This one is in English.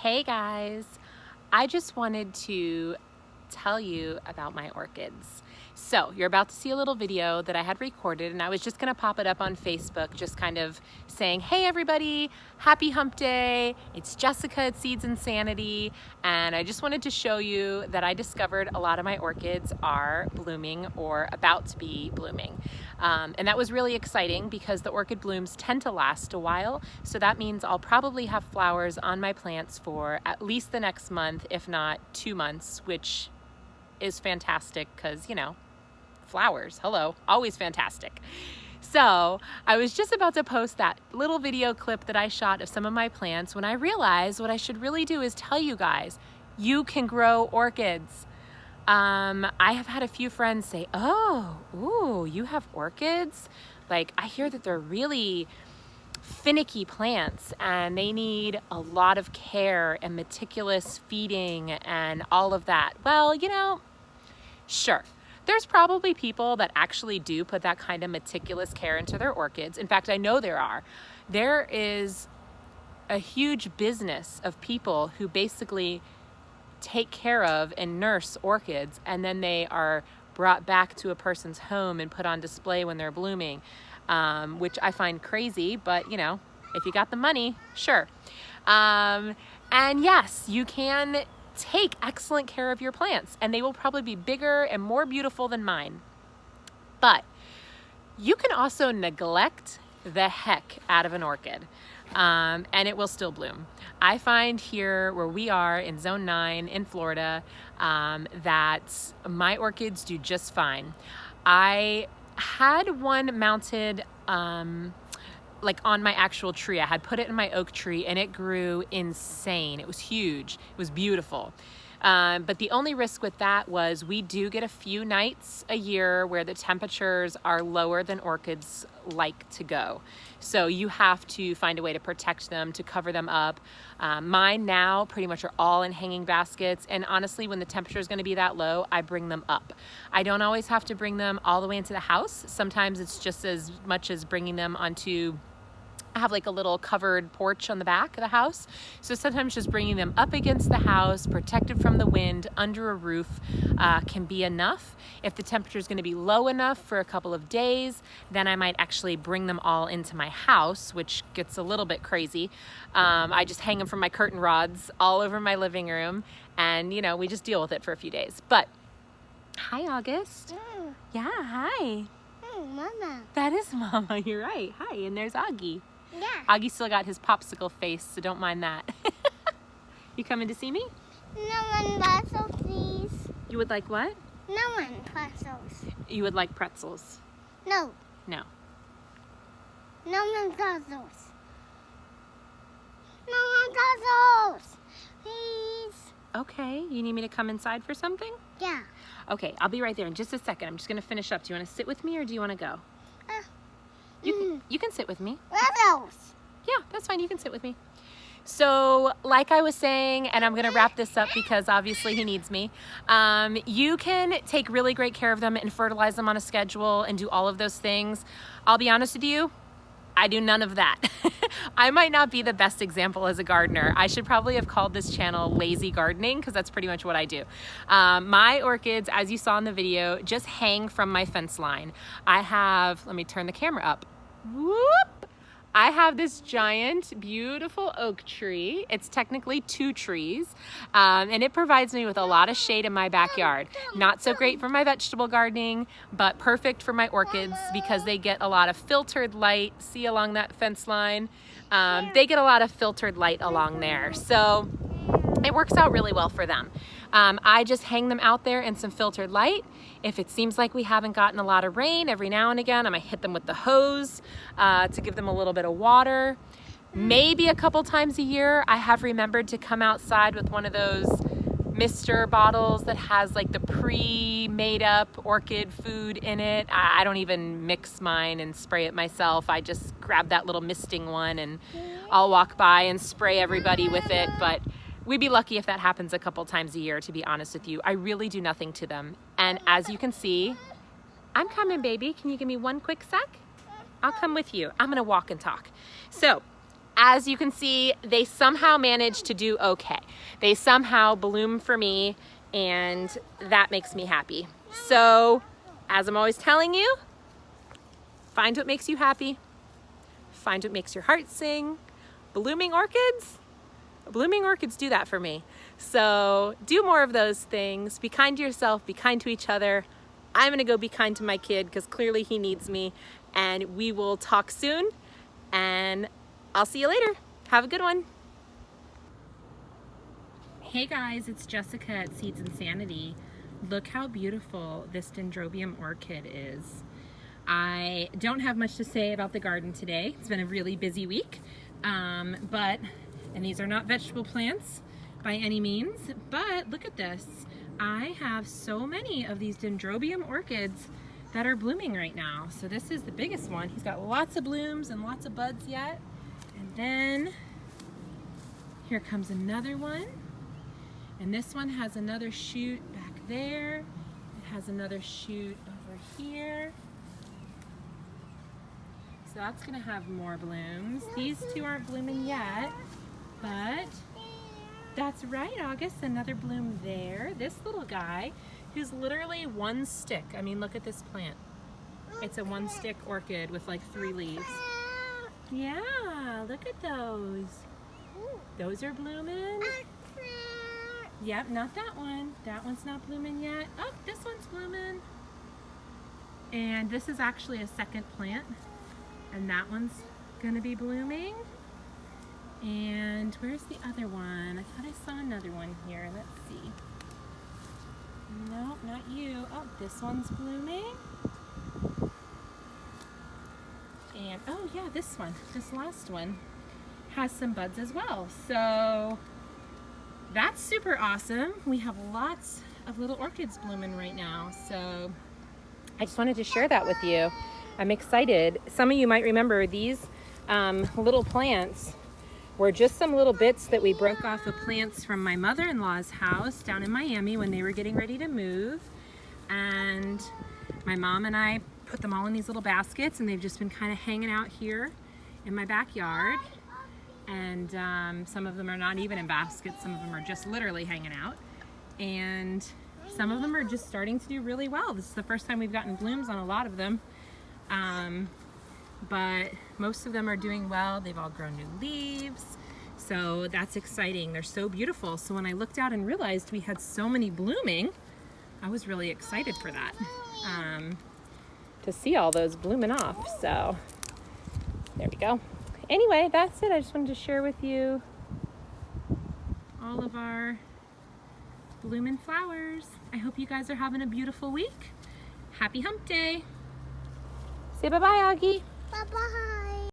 Hey guys, I just wanted to tell you about my orchids. So you're about to see a little video that I had recorded, and I was just gonna pop it up on Facebook, just kind of saying, hey everybody, happy hump day. It's Jessica at Seeds Insanity, and I just wanted to show you that I discovered a lot of my orchids are blooming or about to be blooming. And that was really exciting because the orchid blooms tend to last a while. So that means I'll probably have flowers on my plants for at least the next month, if not 2 months, which is fantastic because, you know, flowers, hello, always fantastic. So I was just about to post that little video clip that I shot of some of my plants when I realized what I should really do is tell you guys, you can grow orchids. I have had a few friends say, oh, ooh, you have orchids? Like, I hear that they're really finicky plants and they need a lot of care and meticulous feeding and all of that. Well, you know, sure. There's probably people that actually do put that kind of meticulous care into their orchids. In fact, I know there are. There is a huge business of people who basically take care of and nurse orchids, and then they are brought back to a person's home and put on display when they're blooming, which I find crazy, but you know, if you got the money, sure. And yes, you can take excellent care of your plants and they will probably be bigger and more beautiful than mine. But you can also neglect the heck out of an orchid. And it will still bloom. I find here where we are in Zone 9 in Florida that my orchids do just fine. I had one mounted like on my actual tree. I had put it in my oak tree and it grew insane. It was huge. It was beautiful. But the only risk with that was we do get a few nights a year where the temperatures are lower than orchids like to go. So you have to find a way to protect them, to cover them up. Mine now pretty much are all in hanging baskets. And honestly, when the temperature is going to be that low, I bring them up. I don't always have to bring them all the way into the house. Sometimes it's just as much as bringing them onto, I have like a little covered porch on the back of the house. So sometimes just bringing them up against the house, protected from the wind, under a roof can be enough. If the temperature is going to be low enough for a couple of days, then I might actually bring them all into my house, which gets a little bit crazy. I just hang them from my curtain rods all over my living room, and you know, we just deal with it for a few days. But hi, August. Yeah, hi. Mama. That is Mama, you're right. Hi, and there's Augie. Yeah. Augie still got his popsicle face, so don't mind that. You coming to see me? No one pretzels, please. You would like what? No one pretzels. You would like pretzels? No. No. No one pretzels. No one pretzels. Please. Okay, you need me to come inside for something? Yeah. Okay, I'll be right there in just a second. I'm just gonna finish up. Do you wanna sit with me or do you wanna go? You can sit with me. Pretzels. Yeah, that's fine, you can sit with me. So like I was saying, and I'm gonna wrap this up because obviously he needs me, you can take really great care of them and fertilize them on a schedule and do all of those things. I'll be honest with you, I do none of that. I might not be the best example as a gardener. I should probably have called this channel Lazy Gardening because that's pretty much what I do. My orchids, as you saw in the video, just hang from my fence line. I have, let me turn the camera up. Whoop! I have this giant, beautiful oak tree. It's technically 2 trees, and it provides me with a lot of shade in my backyard. Not so great for my vegetable gardening, but perfect for my orchids because they get a lot of filtered light. See along that fence line? They get a lot of filtered light along there. So it works out really well for them. I just hang them out there in some filtered light. If it seems like we haven't gotten a lot of rain, every now and again, I might hit them with the hose to give them a little bit of water. Maybe a couple times a year, I have remembered to come outside with one of those mister bottles that has like the pre-made up orchid food in it. I don't even mix mine and spray it myself. I just grab that little misting one and I'll walk by and spray everybody with it. But we'd be lucky if that happens a couple times a year, to be honest with you. I really do nothing to them. And as you can see, I'm coming, baby. Can you give me one quick sec? I'll come with you. I'm gonna walk and talk. So as you can see, they somehow managed to do okay. They somehow bloom for me, and that makes me happy. So, as I'm always telling you, find what makes you happy. Find what makes your heart sing. Blooming orchids do that for me. So do more of those things. Be kind to yourself, be kind to each other. I'm gonna go be kind to my kid because clearly he needs me, and we will talk soon, and I'll see you later. Have a good one. Hey guys, it's Jessica at Seeds Insanity. Look how beautiful this dendrobium orchid is. I don't have much to say about the garden today. It's been a really busy week, and these are not vegetable plants by any means, but look at this. I have so many of these dendrobium orchids that are blooming right now. So this is the biggest one. He's got lots of blooms and lots of buds yet. And then here comes another one. And this one has another shoot back there. It has another shoot over here. So that's gonna have more blooms. These two aren't blooming yet, but that's right, August, another bloom there. This little guy, who's literally one stick. I mean, look at this plant. It's a one stick orchid with like 3 leaves. Yeah, look at those. Those are blooming. Yep, not that one. That one's not blooming yet. Oh, this one's blooming. And this is actually a second plant. And that one's gonna be blooming. And where's the other one? I thought I saw another one here. Let's see. No, not you. Oh, this one's blooming. And oh yeah, this one, this last one has some buds as well. So that's super awesome. We have lots of little orchids blooming right now. So I just wanted to share that with you. I'm excited. Some of you might remember these little plants were just some little bits that we broke off of plants from my mother-in-law's house down in Miami when they were getting ready to move. And my mom and I put them all in these little baskets, and they've just been kind of hanging out here in my backyard. And some of them are not even in baskets. Some of them are just literally hanging out. And some of them are just starting to do really well. This is the first time we've gotten blooms on a lot of them. But most of them are doing well. They've all grown new leaves. So that's exciting. They're so beautiful. So when I looked out and realized we had so many blooming, I was really excited for that. To see all those blooming off. So there we go. Anyway, that's it. I just wanted to share with you all of our blooming flowers. I hope you guys are having a beautiful week. Happy hump day. Say bye-bye, Augie. Bye-bye.